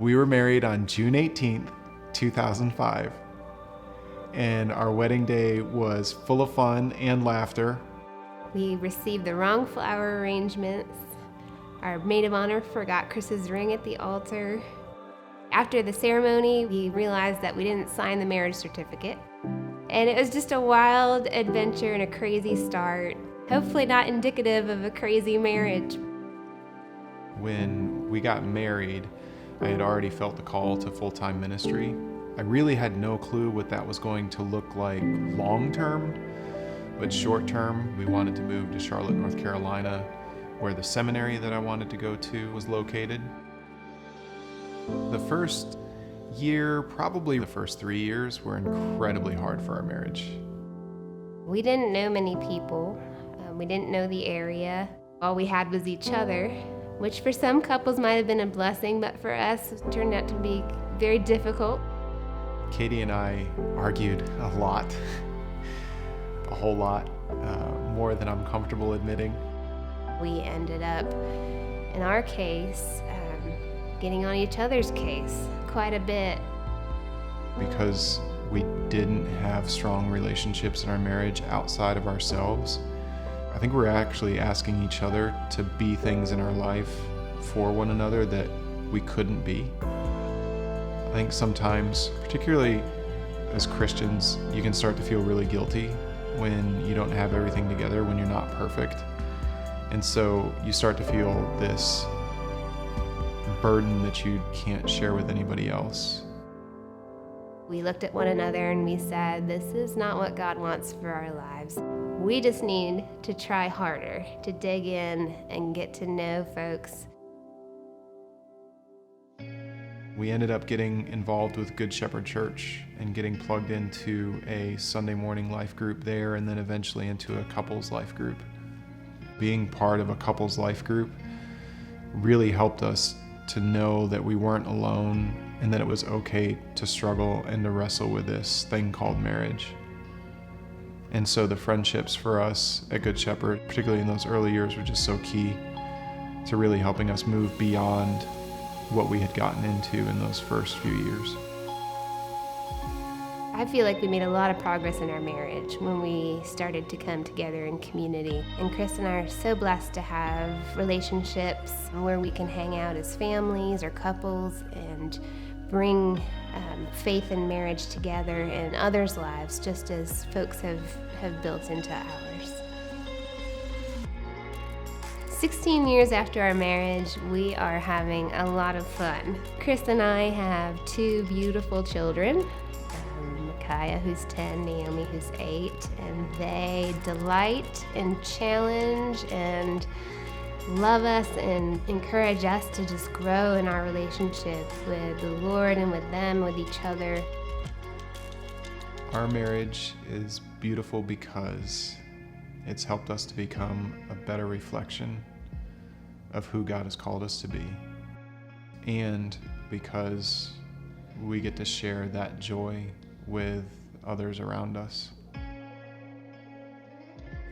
We were married on June 18th, 2005, and our wedding day was full of fun and laughter. We received the wrong flower arrangements. Our maid of honor forgot Chris's ring at the altar. After the ceremony, we realized that we didn't sign the marriage certificate. And it was just a wild adventure and a crazy start. Hopefully not indicative of a crazy marriage. When we got married, I had already felt the call to full-time ministry. I really had no clue what that was going to look like long-term, but short-term, we wanted to move to Charlotte, North Carolina, where the seminary that I wanted to go to was located. The first year, probably the first 3 years, were incredibly hard for our marriage. We didn't know many people. We didn't know the area. All we had was each other, which for some couples might have been a blessing, but for us, it turned out to be very difficult. Katie and I argued a lot, a whole lot, more than I'm comfortable admitting. We ended up, in our case, getting on each other's case quite a bit. Because we didn't have strong relationships in our marriage outside of ourselves, I think we're actually asking each other to be things in our life for one another that we couldn't be. I think sometimes, particularly as Christians, you can start to feel really guilty when you don't have everything together, when you're not perfect. And so you start to feel this burden that you can't share with anybody else. We looked at one another and we said, this is not what God wants for our lives. We just need to try harder to dig in and get to know folks. We ended up getting involved with Good Shepherd Church and getting plugged into a Sunday morning life group there, and then eventually into a couples life group. Being part of a couples life group really helped us to know that we weren't alone and that it was okay to struggle and to wrestle with this thing called marriage. And so the friendships for us at Good Shepherd, particularly in those early years, were just so key to really helping us move beyond what we had gotten into in those first few years. I feel like we made a lot of progress in our marriage when we started to come together in community. And Chris and I are so blessed to have relationships where we can hang out as families or couples and bring faith and marriage together in others' lives, just as folks have built into ours. 16 years after our marriage, we are having a lot of fun. Chris and I have 2 beautiful children, Micaiah, who's 10, Naomi, who's 8, and they delight and challenge and love us and encourage us to just grow in our relationship with the Lord and with them, with each other. Our marriage is beautiful because it's helped us to become a better reflection of who God has called us to be, and because we get to share that joy with others around us.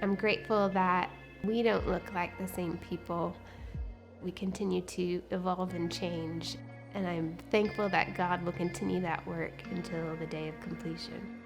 I'm grateful that we don't look like the same people. We continue to evolve and change, and I'm thankful that God will continue that work until the day of completion.